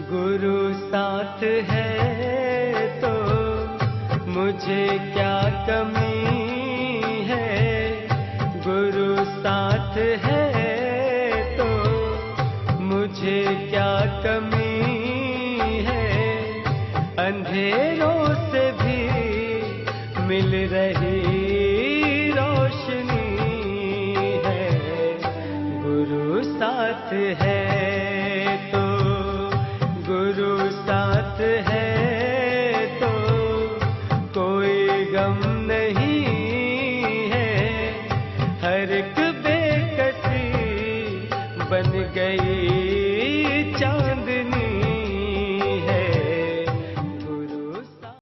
गुरु साथ है तो मुझे क्या कमी है। गुरु साथ है तो मुझे क्या कमी है। अंधेरों से भी मिल रही रोशनी है। गुरु साथ है तो, गुरु साथ है तो कोई गम नहीं है। हर एक बेकसी बन गई